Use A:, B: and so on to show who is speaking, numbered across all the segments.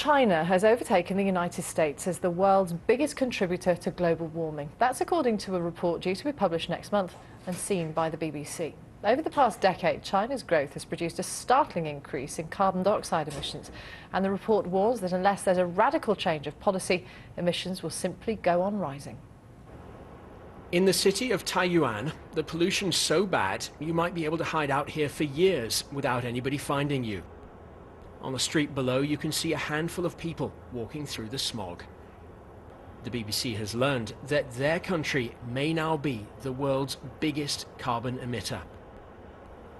A: China has overtaken the United States as the world's biggest contributor to global warming. That's according to a report due to be published next month and seen by the BBC. Over the past decade, China's growth has produced a startling increase in carbon dioxide emissions, and the report warns that unless there's a radical change of policy, emissions will simply go on rising.
B: In the city of Taiyuan, the pollution's so bad you might be able to hide out here for years without anybody finding you. On the street below, you can see a handful of people walking through the smog. The BBC has learned that their country may now be the world's biggest carbon emitter.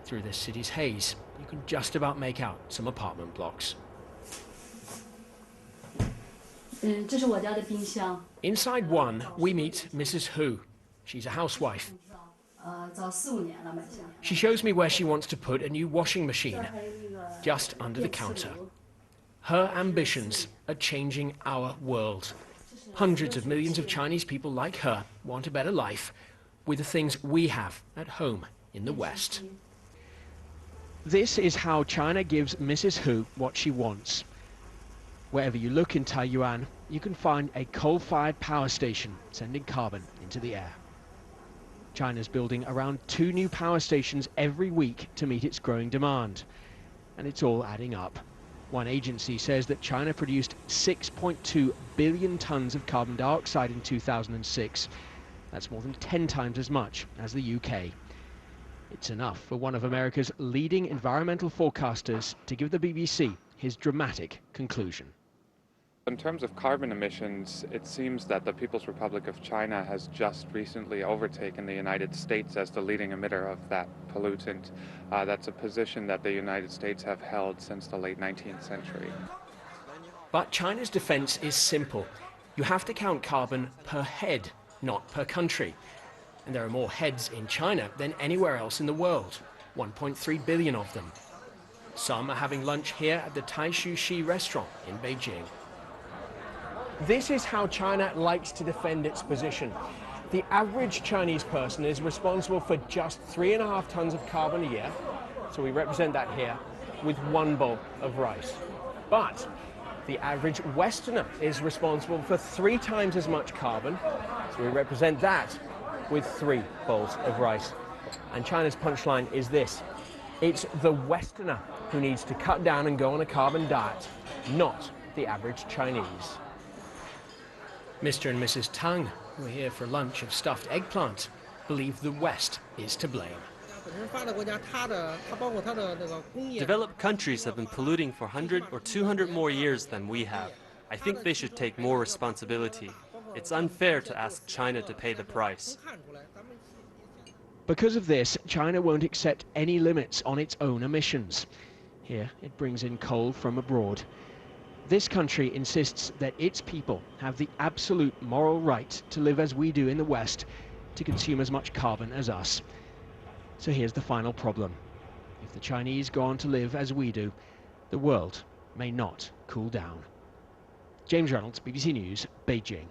B: Through this city's haze, you can just about make out some apartment blocks. Inside one, we meet Mrs. Hu. She's a housewife. She shows me where she wants to put a new washing machine, just under the counter. Her ambitions are changing our world. Hundreds of millions of Chinese people like her want a better life with the things we have at home in the West. This is how China gives Mrs. Hu what she wants. Wherever you look in Taiyuan, you can find a coal-fired power station sending carbon into the air. China's building around 2 new power stations every week to meet its growing demand. And it's all adding up. One agency says that China produced 6.2 billion tons of carbon dioxide in 2006. That's more than 10 times as much as the UK. It's enough for one of America's leading environmental forecasters to give the BBC his dramatic conclusion.
C: In terms of carbon emissions, it seems that the People's Republic of China has just recently overtaken the United States as the leading emitter of that pollutant. That's a position that the United States have held since the late 19th century.
B: But China's defense is simple. You have to count carbon per head, not per country. And there are more heads in China than anywhere else in the world, 1.3 billion of them. Some are having lunch here at the Taishu restaurant in Beijing. This is how China likes to defend its position. The average Chinese person is responsible for just 3.5 tons of carbon a year, so we represent that here, with 1 bowl of rice. But the average Westerner is responsible for 3 times as much carbon, so we represent that with 3 bowls of rice. And China's punchline is this: it's the Westerner who needs to cut down and go on a carbon diet, not the average Chinese. Mr. and Mrs. Tang, who are here for lunch of stuffed eggplant, believe the West is to blame.
D: Developed countries have been polluting for 100 or 200 more years than we have. I think they should take more responsibility. It's unfair to ask China to pay the price.
B: Because of this, China won't accept any limits on its own emissions. Here, it brings in coal from abroad. This country insists that its people have the absolute moral right to live as we do in the West, to consume as much carbon as us. So here's the final problem. If the Chinese go on to live as we do, the world may not cool down. James Reynolds, BBC News, Beijing.